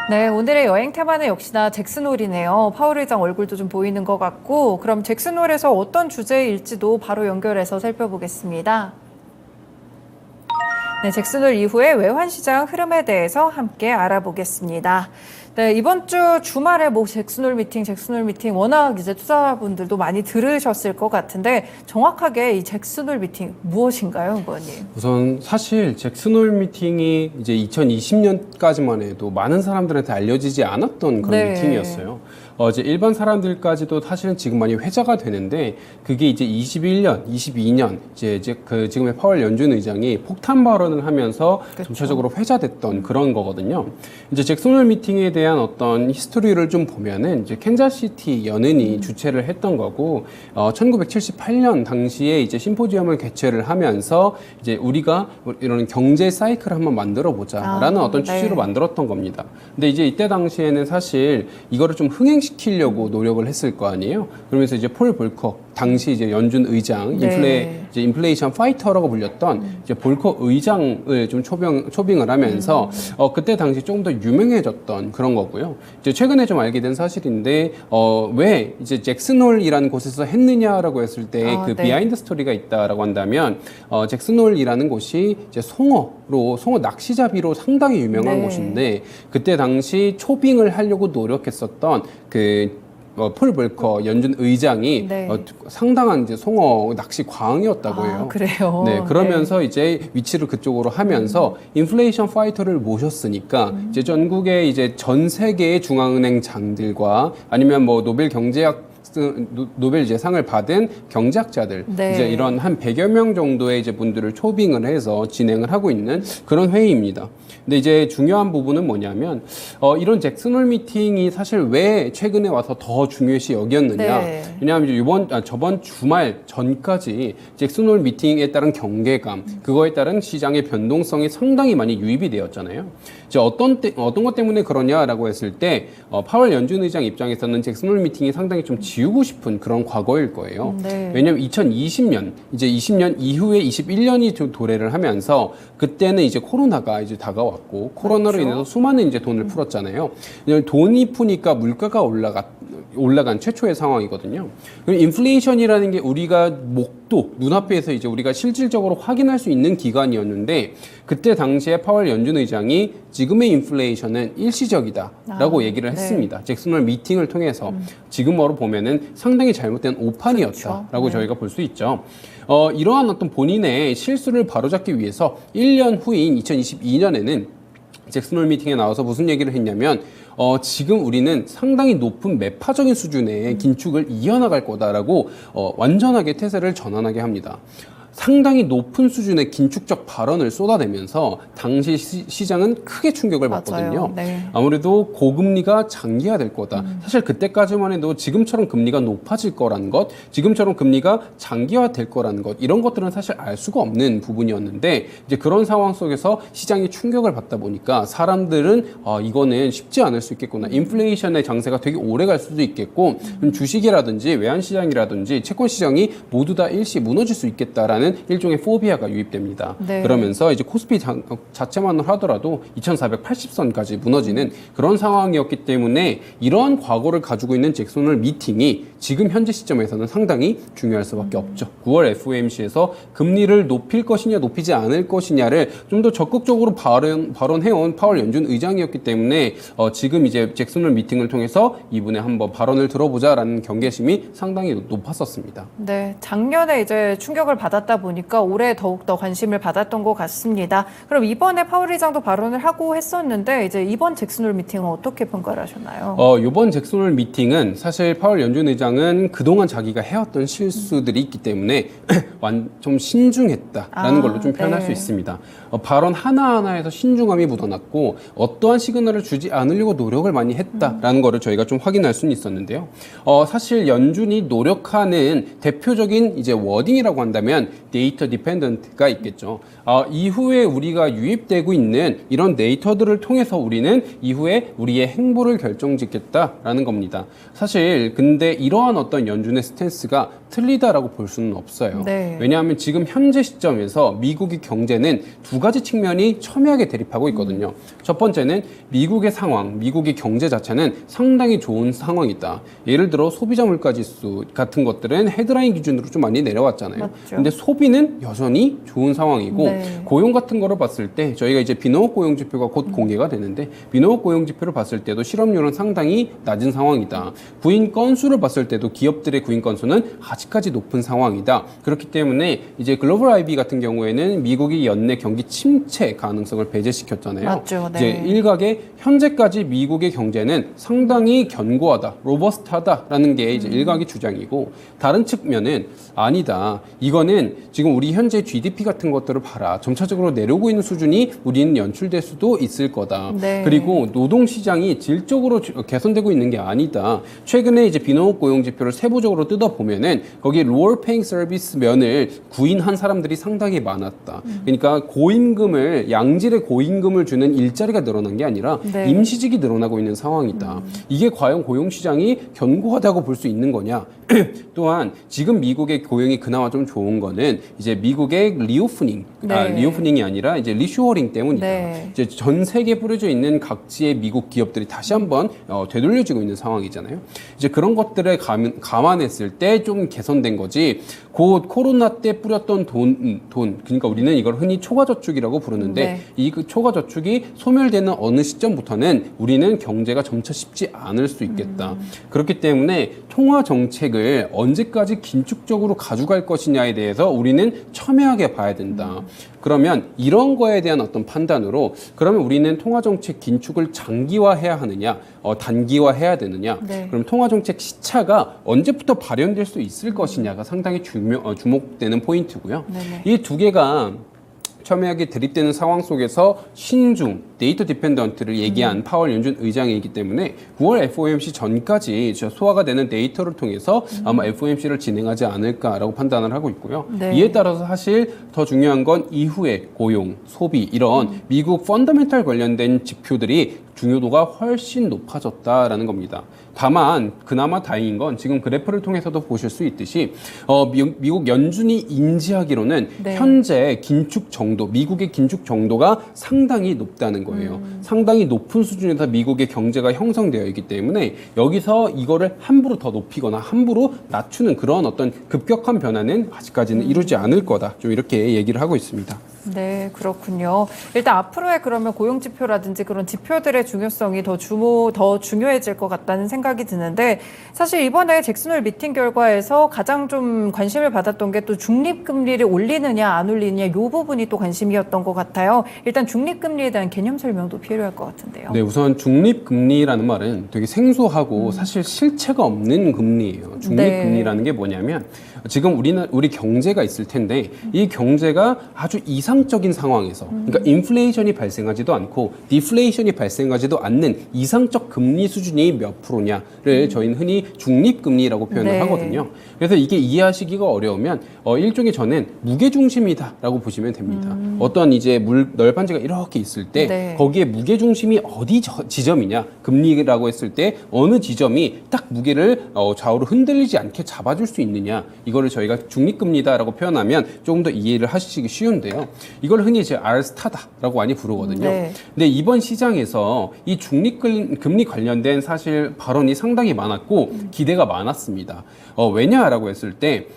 네, 오늘의 여행 테마는 역시나 잭슨홀이네요. 파월 의장 얼굴도 좀 보이는 것 같고, 그럼 잭슨홀에서 어떤 주제일지도 바로 연결해서 살펴보겠습니다. 네, 잭슨홀 이후의 외환시장 흐름에 대해서 함께 알아보겠습니다. 네, 이번 주 주말에 잭슨홀 미팅 워낙 이제 투자분들도 많이 들으셨을 것 같은데 정확하게 이 잭슨홀 미팅 무엇인가요, 의원님? 우선 사실 잭슨홀 미팅이 이제 2020년까지만 해도 많은 사람들한테 알려지지 않았던 그런 네. 미팅이었어요. 이제 일반 사람들까지도 사실은 지금 많이 회자가 되는데 그게 이제 21년, 22년 이제 그 지금의 파월 연준 의장이 폭탄 발언을 하면서 그렇죠. 점차적으로 회자됐던 그런 거거든요. 이제 잭슨홀 미팅에 대한 어떤 히스토리를 좀 보면은 이제 캔자스시티 연은이 주최를 했던 거고 1978년 당시에 이제 심포지엄을 개최를 하면서 이제 우리가 이런 경제 사이클을 한번 만들어 보자라는 어떤 취지로 만들었던 겁니다. 근데 이제 이때 당시에는 사실 이거를 좀 흥행시키려고 노력을 했을 거 아니에요. 그러면서 이제 폴 볼커 당시 이제 연준 의장 이제 인플레이션 파이터라고 불렸던 이제 볼커 의장을 좀 초빙을 하면서 그때 당시 조금 더 유명해졌던 그런 거고요. 이제 최근에 좀 알게 된 사실인데 왜 이제 잭슨홀이라는 곳에서 했느냐라고 했을 때 그 비하인드 스토리가 있다라고 한다면 잭슨홀이라는 곳이 이제 송어 낚시잡이로 상당히 유명한 곳인데 그때 당시 초빙을 하려고 노력했었던 폴 볼커 연준 의장이 상당한 이제 송어 낚시 광이었다고 해요. 그래요? 네, 그러면서 이제 위치를 그쪽으로 하면서 인플레이션 파이터를 모셨으니까 이제 전국의 이제 전 세계의 중앙은행장들과 아니면 뭐 노벨 이제 상을 받은 경제학자들 이제 이런 한 100여 명 정도의 이제 분들을 초빙을 해서 진행을 하고 있는 그런 회의입니다. 근데 이제 중요한 부분은 뭐냐면 이런 잭슨홀 미팅이 사실 왜 최근에 와서 더 중요시 여겼느냐? 왜냐하면 저번 주말 전까지 잭슨홀 미팅에 따른 경계감, 그거에 따른 시장의 변동성이 상당히 많이 유입이 되었잖아요. 이제 어떤 것 때문에 그러냐라고 했을 때 파월 연준 의장 입장에서는 잭슨홀 미팅이 상당히 좀 지우고 싶은 그런 과거일 거예요. 왜냐하면 2020년 이제 20년 이후에 21년이 도래를 하면서 그때는 이제 코로나가 이제 다가왔고 코로나로 인해서 수많은 이제 돈을 풀었잖아요. 돈이 푸니까 물가가 올라간 최초의 상황이거든요. 인플레이션이라는 게 우리가 눈앞에서 이제 우리가 실질적으로 확인할 수 있는 기간이었는데 그때 당시에 파월 연준 의장이 지금의 인플레이션은 일시적이다라고 얘기를 했습니다. 잭슨홀 미팅을 통해서 지금으로 보면은 상당히 잘못된 오판이었다라고 저희가 볼 수 있죠. 이러한 어떤 본인의 실수를 바로잡기 위해서 1년 후인 2022년에는 잭슨홀 미팅에 나와서 무슨 얘기를 했냐면 지금 우리는 상당히 높은 매파적인 수준의 긴축을 이어나갈 거다라고 완전하게 태세를 전환하게 합니다. 상당히 높은 수준의 긴축적 발언을 쏟아내면서 당시 시장은 크게 충격을 받거든요. 아무래도 고금리가 장기화될 거다. 사실 그때까지만 해도 지금처럼 금리가 높아질 거라는 것, 지금처럼 금리가 장기화될 거라는 것, 이런 것들은 사실 알 수가 없는 부분이었는데 이제 그런 상황 속에서 시장이 충격을 받다 보니까 사람들은 이거는 쉽지 않을 수 있겠구나. 인플레이션의 장세가 되게 오래 갈 수도 있겠고 주식이라든지 외환시장이라든지 채권시장이 모두 다 일시 무너질 수 있겠다라는 일종의 포비아가 유입됩니다. 그러면서 이제 코스피 자체만을 하더라도 2480선까지 무너지는 그런 상황이었기 때문에 이러한 과거를 가지고 있는 잭슨홀 미팅이 지금 현재 시점에서는 상당히 중요할 수밖에 없죠. 9월 FOMC에서 금리를 높일 것이냐 높이지 않을 것이냐를 좀 더 적극적으로 발언해온 파월 연준 의장이었기 때문에 지금 이제 잭슨홀 미팅을 통해서 이분의 한번 발언을 들어보자라는 경계심이 상당히 높았었습니다. 네, 작년에 이제 충격을 받았다 보니까 올해 더욱더 관심을 받았던 것 같습니다. 그럼 이번에 파월 의장도 발언을 하고 했었는데 이제 이번 잭슨홀 미팅은 어떻게 평가를 하셨나요? 이번 잭슨홀 미팅은 사실 파월 연준 의장은 그동안 자기가 해왔던 실수들이 있기 때문에 좀 신중했다라는 걸로 좀 표현할 수 있습니다. 발언 하나하나에서 신중함이 묻어났고 어떠한 시그널을 주지 않으려고 노력을 많이 했다라는 거를 저희가 좀 확인할 수는 있었는데요. 사실 연준이 노력하는 대표적인 이제 워딩이라고 한다면 데이터 디펜던트가 있겠죠. 이후에 우리가 유입되고 있는 이런 데이터들을 통해서 우리는 이후에 우리의 행보를 결정짓겠다라는 겁니다. 사실 근데 이러한 어떤 연준의 스탠스가 틀리다라고 볼 수는 없어요. 네. 왜냐하면 지금 현재 시점에서 미국의 경제는 두 가지 측면이 첨예하게 대립하고 있거든요. 첫 번째는 미국의 상황, 미국의 경제 자체는 상당히 좋은 상황이다. 예를 들어 소비자 물가 지수 같은 것들은 헤드라인 기준으로 좀 많이 내려왔잖아요. 맞죠. 근데 소비는 여전히 좋은 상황이고 네. 고용 같은 거를 봤을 때 저희가 이제 비농업 고용 지표가 곧 공개가 되는데 비농업 고용 지표를 봤을 때도 실업률은 상당히 낮은 상황이다. 구인 건수를 봤을 때도 기업들의 구인 건수는 아직까지 높은 상황이다. 그렇기 때문에 이제 글로벌 IB 같은 경우에는 미국이 연내 경기 침체 가능성을 배제시켰잖아요. 맞죠. 네. 이제 일각에 현재까지 미국의 경제는 상당히 견고하다, 로버스트하다라는 게 이제 일각의 주장이고 다른 측면은 아니다. 이거는 지금 우리 현재 GDP 같은 것들을 봐라. 점차적으로 내려오고 있는 수준이 우리는 연출될 수도 있을 거다. 네. 그리고 노동 시장이 질적으로 개선되고 있는 게 아니다. 최근에 이제 비농업 고용 지표를 세부적으로 뜯어 보면은 거기에 lower paying service 면을 구인한 사람들이 상당히 많았다. 그러니까 고임금을 양질의 고임금을 주는 일자리가 늘어난 게 아니라 네. 임시직이 늘어나고 있는 상황이다. 이게 과연 고용 시장이 견고하다고 볼 수 있는 거냐? 또한 지금 미국의 고용이 그나마 좀 좋은 거는 이제 미국의 리오프닝, 네. 리오프닝이 아니라 이제 리쇼어링 때문이다. 네. 이제 전 세계에 뿌려져 있는 각지의 미국 기업들이 다시 한번 되돌려지고 있는 상황이잖아요. 이제 그런 것들을 감안했을 때 좀 개선된 거지. 곧 코로나 때 뿌렸던 돈, 그러니까 우리는 이걸 흔히 초과저축이라고 부르는데 네. 이 그 초과저축이 소멸되는 어느 시점부터는 우리는 경제가 점차 쉽지 않을 수 있겠다. 그렇기 때문에 통화 정책을 언제까지 긴축적으로 가져갈 것이냐에 대해서 우리는 첨예하게 봐야 된다. 그러면 이런 거에 대한 어떤 판단으로 그러면 우리는 통화정책 긴축을 장기화해야 하느냐, 단기화해야 되느냐. 네. 그럼 통화정책 시차가 언제부터 발현될 수 있을 것이냐가 상당히 주목되는 포인트고요. 네네. 이 두 개가 첨예하게 대립되는 상황 속에서 신중, 데이터 디펜던트를 얘기한 파월 연준 의장이기 때문에 9월 FOMC 전까지 소화가 되는 데이터를 통해서 아마 FOMC를 진행하지 않을까라고 판단을 하고 있고요. 네. 이에 따라서 사실 더 중요한 건 이후에 고용, 소비 이런 미국 펀더멘탈 관련된 지표들이 중요도가 훨씬 높아졌다라는 겁니다. 다만 그나마 다행인 건 지금 그래프를 통해서도 보실 수 있듯이 미국 연준이 인지하기로는 네. 현재 긴축 정도, 미국의 긴축 정도가 상당히 높다는 거예요. 상당히 높은 수준에서 미국의 경제가 형성되어 있기 때문에 여기서 이거를 함부로 더 높이거나 함부로 낮추는 그런 어떤 급격한 변화는 아직까지는 이루지 않을 거다. 좀 이렇게 얘기를 하고 있습니다. 네, 그렇군요. 일단 앞으로의 그러면 고용 지표라든지 그런 지표들의 중요성이 더 중요해질 것 같다는 생각이 드는데 사실 이번에 잭슨홀 미팅 결과에서 가장 좀 관심을 받았던 게 또 중립금리를 올리느냐 안 올리느냐 이 부분이 또 관심이었던 것 같아요. 일단 중립금리에 대한 개념 설명도 필요할 것 같은데요. 네, 우선 중립금리라는 말은 되게 생소하고 사실 실체가 없는 금리예요. 중립금리라는 게 뭐냐면 지금 우리 경제가 있을 텐데 이 경제가 아주 이상적인 상황에서 그러니까 인플레이션이 발생하지도 않고 디플레이션이 발생하지도 않는 이상적 금리 수준이 몇 프로냐를 저희는 흔히 중립금리라고 표현을 네. 하거든요. 그래서 이게 이해하시기가 어려우면 일종의 저는 무게중심이다라고 보시면 됩니다. 어떤 이제 널판지가 이렇게 있을 때 네. 거기에 무게중심이 어디 지점이냐 금리라고 했을 때 어느 지점이 딱 무게를 좌우로 흔들리지 않게 잡아줄 수 있느냐 이거를 저희가 중립금리다라고 표현하면 조금 더 이해를 하시기 쉬운데요. 이걸 흔히 이제 R스타다라고 많이 부르거든요. 네. 근데 이번 시장에서 이 중립금리 관련된 사실 발언이 상당히 많았고 기대가 많았습니다. 왜냐라고 했을 때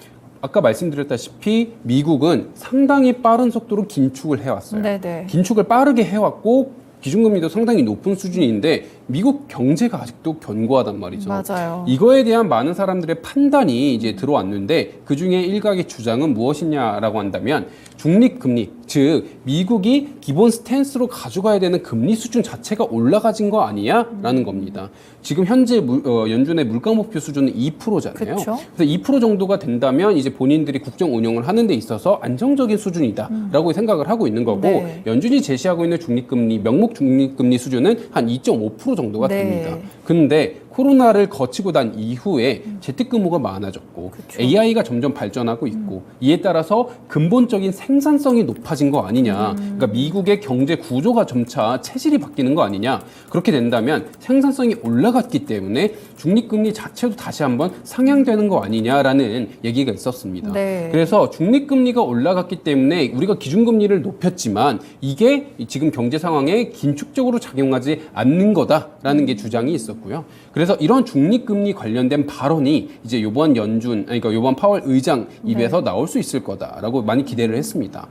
아까 말씀드렸다시피 미국은 상당히 빠른 속도로 긴축을 해왔어요. 네네. 긴축을 빠르게 해왔고 기준금리도 상당히 높은 수준인데 미국 경제가 아직도 견고하단 말이죠. 맞아요. 이거에 대한 많은 사람들의 판단이 이제 들어왔는데 그 중에 일각의 주장은 무엇이냐라고 한다면 중립금리, 즉 미국이 기본 스탠스로 가져가야 되는 금리 수준 자체가 올라가진 거 아니야라는 겁니다. 지금 현재 연준의 물가 목표 수준은 2%잖아요. 그쵸? 그래서 2% 정도가 된다면 이제 본인들이 국정 운영을 하는 데 있어서 안정적인 수준이다라고 생각을 하고 있는 거고 네. 연준이 제시하고 있는 중립금리, 명목 중립금리 수준은 한 2.5% 정도가 네. 됩니다. 근데 코로나를 거치고 난 이후에 재택근무가 많아졌고 그쵸. AI가 점점 발전하고 있고 이에 따라서 근본적인 생산성이 높아진 거 아니냐. 그러니까 미국의 경제 구조가 점차 체질이 바뀌는 거 아니냐. 그렇게 된다면 생산성이 올라갔기 때문에 중립금리 자체도 다시 한번 상향되는 거 아니냐라는 얘기가 있었습니다. 네. 그래서 중립금리가 올라갔기 때문에 우리가 기준금리를 높였지만 이게 지금 경제 상황에 긴축적으로 작용하지 않는 거다라는 게 주장이 있었고요. 그래서 이런 중립금리 관련된 발언이 이제 이번 그러니까 이번 파월 의장 입에서 나올 수 있을 거다라고 많이 기대를 했습니다.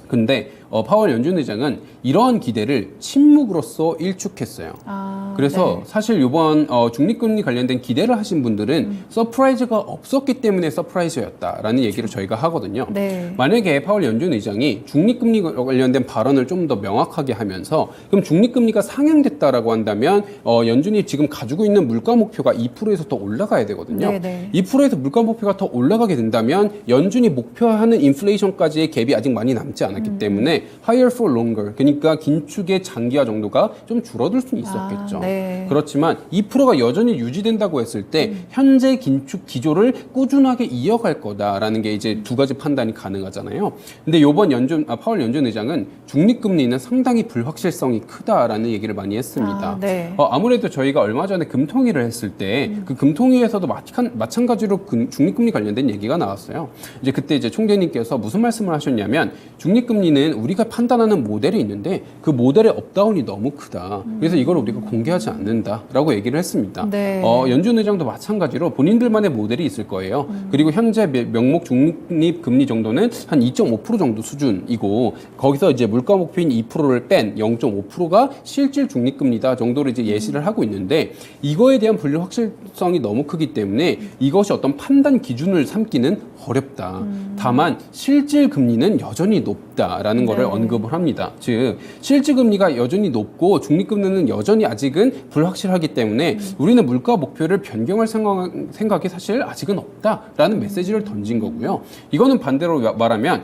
근데 파월 연준 의장은 이러한 기대를 침묵으로써 일축했어요. 그래서 네. 사실 이번 중립금리 관련된 기대를 하신 분들은 서프라이즈가 없었기 때문에 서프라이즈였다라는 얘기를 저희가 하거든요. 네. 만약에 파월 연준 의장이 중립금리 관련된 발언을 좀 더 명확하게 하면서 그럼 중립금리가 상향됐다라고 한다면 연준이 지금 가지고 있는 물가 목표가 2%에서 더 올라가야 되거든요. 네네. 2%에서 물가 목표가 더 올라가게 된다면 연준이 목표하는 인플레이션까지의 갭이 아직 많이 남지 않았기 때문에 higher for longer, 그러니까 긴축의 장기화 정도가 좀 줄어들 수는 있었겠죠. 네. 그렇지만 2%가 여전히 유지된다고 했을 때 현재 긴축 기조를 꾸준하게 이어갈 거다라는 게 이제 두 가지 판단이 가능하잖아요. 근데 이번 파월 연준 의장은 중립금리는 상당히 불확실성이 크다라는 얘기를 많이 했습니다. 네. 아무래도 저희가 얼마 전에 금통위를 했을 때 그 금통위에서도 마찬가지로 중립금리 관련된 얘기가 나왔어요. 이제 그때 이제 총재님께서 무슨 말씀을 하셨냐면 중립금리는 우리가 판단하는 모델이 있는데 그 모델의 업다운이 너무 크다. 그래서 이걸 우리가 공개하지 않는다라고 얘기를 했습니다. 네. 연준 의장도 마찬가지로 본인들만의 모델이 있을 거예요. 그리고 현재 명목 중립금리 정도는 한 2.5% 정도 수준이고 거기서 이제 물가 목표인 2%를 뺀 0.5%가 실질 중립금리다 정도로 이제 예시를 하고 있는데 이거에 대한 불확실성이 너무 크기 때문에 이것이 어떤 판단 기준을 삼기는 어렵다. 다만 실질 금리는 여전히 높다라는 거를 언급을 합니다. 즉 실질 금리가 여전히 높고 중립 금리는 여전히 아직은 불확실하기 때문에 우리는 물가 목표를 변경할 생각이 사실 아직은 없다라는 메시지를 던진 거고요. 이거는 반대로 말하면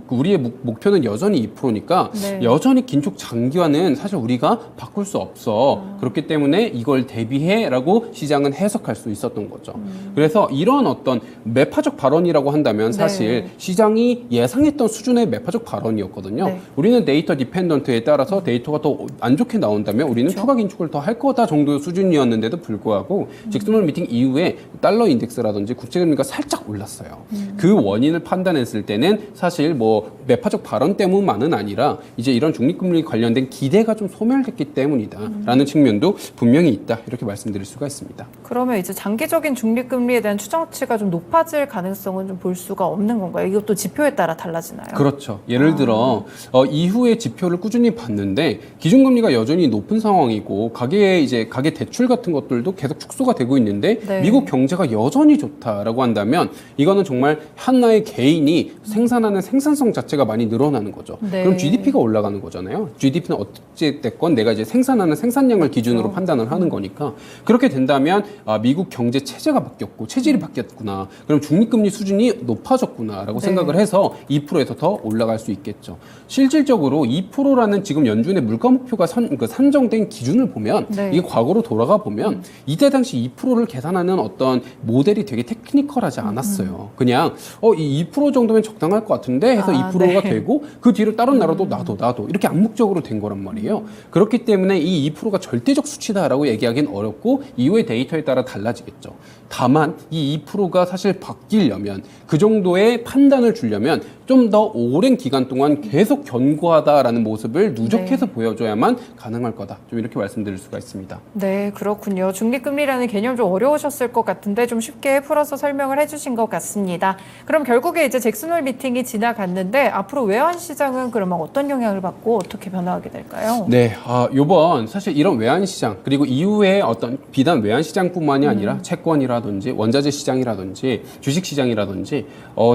우리의 목표는 여전히 2%니까 네. 여전히 긴축 장기화는 사실 우리가 바꿀 수 없어. 그렇기 때문에 이걸 대비해라고 시장은 해석할 수 있었던 거죠. 그래서 이런 어떤 매파적 발언이라고 한다면 사실 네. 시장이 예상했던 수준의 매파적 발언이었거든요. 네. 우리는 데이터 디펜던트에 따라서 데이터가 더 안 좋게 나온다면 우리는 그렇죠. 추가 긴축을 더 할 거다 정도의 수준이었는데도 불구하고 잭슨홀 미팅 이후에 달러 인덱스라든지 국채금리가 살짝 올랐어요. 그 원인을 판단했을 때는 사실 뭐 매파적 발언 때문만은 아니라 이제 이런 중립금리 관련된 기대가 좀 소멸됐기 때문이다라는 측면도 분명히 있다 이렇게 말씀드릴 수가 있습니다. 그러면 이제 장기적인 중립금리에 대한 추정치가 좀 높아질 가능성은 좀 볼 수가 없는 건가요? 이것도 지표에 따라 달라지나요? 그렇죠. 예를 들어 이후에 지표를 꾸준히 봤는데 기준금리가 여전히 높은 상황이고 가계 대출 같은 것들도 계속 축소가 되고 있는데 네. 미국 경제가 여전히 좋다라고 한다면 이거는 정말 하나의 개인이 생산하는 생산성 자체가 많이 늘어나는 거죠. 네. 그럼 GDP가 올라가는 거잖아요. GDP는 어찌 됐건 내가 이제 생산하는 생산량을 기준으로 판단을 하는 거니까 그렇게 된다면 미국 경제 체제가 바뀌었고 체질이 바뀌었구나. 그럼 중립금리 수준이 높아졌구나라고 네. 생각을 해서 2%에서 더 올라갈 수 있겠죠. 실질적으로 2%라는 지금 연준의 물가 목표가 산정된 기준을 보면 네. 이게 과거로 돌아가 보면 이때 당시 2%를 계산하는 어떤 모델이 되게 테크니컬하지 않았어요. 그냥 이 2% 정도면 적당할 것 같은데 해서 2%가 네. 되고 그 뒤로 다른 나라도 나도 이렇게 암묵적으로 된 거란 말이에요. 그렇기 때문에 이 2%가 절대적 수치다라고 얘기하기는 어렵고 이후의 데이터에 따라 달라지겠죠. 다만 이 2%가 사실 바뀌려면 그 정도의 판단을 주려면 좀 더 오랜 기간 동안 계속 견고하다라는 모습을 누적해서 보여줘야만 가능할 거다. 좀 이렇게 말씀드릴 수가 있습니다. 네, 그렇군요. 중립금리라는 개념 좀 어려우셨을 것 같은데 좀 쉽게 풀어서 설명을 해주신 것 같습니다. 그럼 결국에 이제 잭슨홀 미팅이 지나갔는데 앞으로 외환 시장은 그러면 어떤 영향을 받고 어떻게 변화하게 될까요? 네, 요번 사실 이런 외환 시장 그리고 이후에 어떤 비단 외환 시장뿐만이 아니라 채권이라든지 원자재 시장이라든지 주식 시장이라든지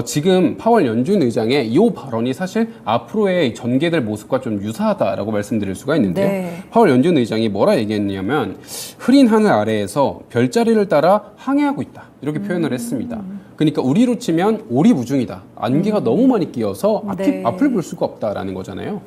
지금 파월 연준 의장의 이 발언이 사실 앞으로의 전개될 모습과 좀 유사하다라고 말씀드릴 수가 있는데요. 네. 파월 연준 의장이 뭐라 얘기했냐면 흐린 하늘 아래에서 별자리를 따라 항해하고 있다. 이렇게 표현을 했습니다. 그러니까 우리로 치면 오리무중이다. 안개가 너무 많이 끼어서 네. 앞을 볼 수가 없다라는 거잖아요.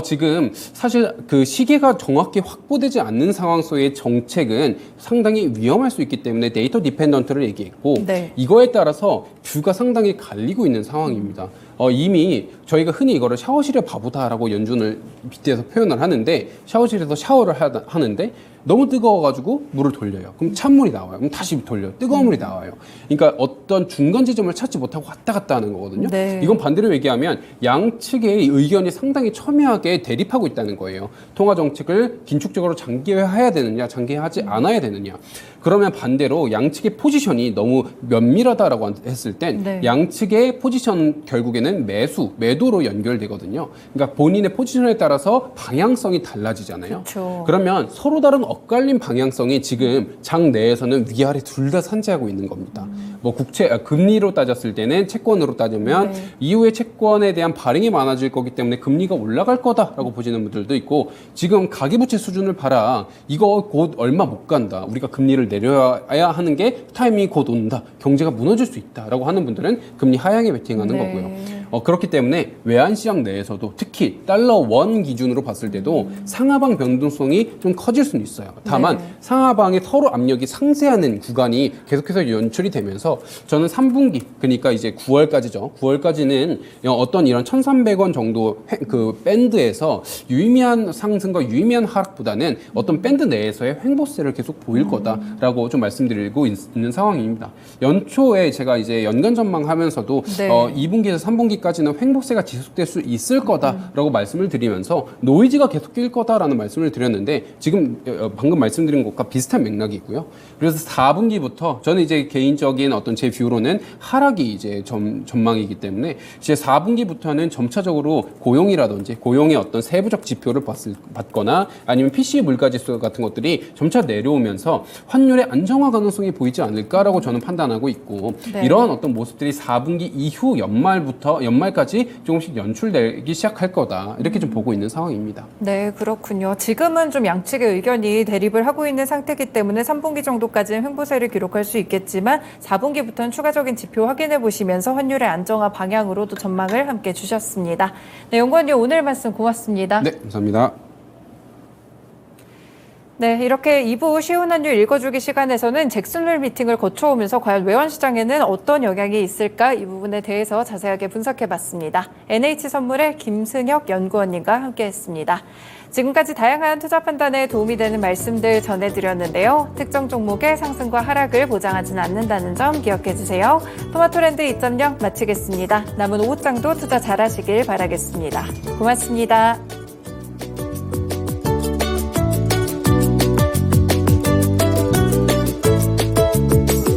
지금 사실 그 시계가 정확히 확보되지 않는 상황 속의 정책은 상당히 위험할 수 있기 때문에 데이터 디펜던트를 얘기했고 네. 이거에 따라서 뷰가 상당히 갈리고 있는 상황입니다. 이미 저희가 흔히 이거를 샤워실의 바보다라고 연준을 빗대서 표현을 하는데 샤워실에서 샤워를 하는데 너무 뜨거워가지고 물을 돌려요. 그럼 찬물이 나와요. 그럼 다시 돌려요. 뜨거운 물이 나와요. 그러니까 어떤 중간 지점을 찾지 못하고 왔다 갔다 하는 거거든요. 네. 이건 반대로 얘기하면 양측의 의견이 상당히 첨예하게 대립하고 있다는 거예요. 통화 정책을 긴축적으로 장기화해야 되느냐, 장기화하지 않아야 되느냐. 그러면 반대로 양측의 포지션이 너무 면밀하다라고 했을 땐 네. 양측의 포지션 결국에는 매도로 연결되거든요. 그러니까 본인의 포지션에 따라서 방향성이 달라지잖아요. 그렇죠. 그러면 서로 다른 엇갈린 방향성이 지금 장 내에서는 위아래 둘 다 산재하고 있는 겁니다. 뭐 금리로 따졌을 때는 채권으로 따지면 네. 이후에 채권에 대한 발행이 많아질 거기 때문에 금리가 올라갈 거다라고 보시는 분들도 있고 지금 가계부채 수준을 봐라. 이거 곧 얼마 못 간다. 우리가 금리를 내려야 하는 게 타이밍이 곧 온다. 경제가 무너질 수 있다라고 하는 분들은 금리 하향에 베팅하는 네. 거고요. 그렇기 때문에 외환시장 내에서도 특히 달러 원 기준으로 봤을 때도 상하방 변동성이 좀 커질 수는 있어요. 다만 네. 상하방의 서로 압력이 상쇄하는 구간이 계속해서 연출이 되면서 저는 3분기 그러니까 이제 9월까지죠. 9월까지는 어떤 이런 1,300원 정도 그 밴드에서 유의미한 상승과 유의미한 하락보다는 어떤 밴드 내에서의 횡보세를 계속 보일 거다라고 좀 말씀드리고 있는 상황입니다. 연초에 제가 이제 연간 전망하면서도 네. 2분기에서 3분기까지는 횡보세가 지속될 수 있을 거다라고 말씀을 드리면서 노이즈가 계속 낄 거다라는 말씀을 드렸는데 지금 방금 말씀드린 것과 비슷한 맥락이고요. 그래서 4분기부터 저는 이제 개인적인 어떤 제 뷰로는 하락이 이제 전망이기 때문에 이제 4분기부터는 점차적으로 고용이라든지 고용의 어떤 세부적 지표를 받거나 아니면 PCE 물가지수 같은 것들이 점차 내려오면서 환율의 안정화 가능성이 보이지 않을까라고 저는 판단하고 있고 네. 이러한 어떤 모습들이 4분기 이후 연말까지 조금씩 연출되기 시작할 거다 이렇게 좀 보고 있는 상황입니다. 네, 그렇군요. 지금은 좀 양측의 의견이 대립을 하고 있는 상태이기 때문에 3분기 정도까지는 횡보세를 기록할 수 있겠지만 4분기부터는 추가적인 지표 확인해 보시면서 환율의 안정화 방향으로도 전망을 함께 주셨습니다. 네, 연구원님 오늘 말씀 고맙습니다. 네, 감사합니다. 네, 이렇게 2부 쉬운 환율 읽어주기 시간에서는 잭슨홀 미팅을 거쳐오면서 과연 외환시장에는 어떤 영향이 있을까 이 부분에 대해서 자세하게 분석해봤습니다. NH선물의 김승혁 연구원님과 함께했습니다. 지금까지 다양한 투자 판단에 도움이 되는 말씀들 전해드렸는데요. 특정 종목의 상승과 하락을 보장하지는 않는다는 점 기억해주세요. 토마토랜드 2.0 마치겠습니다. 남은 오후장도 투자 잘하시길 바라겠습니다. 고맙습니다.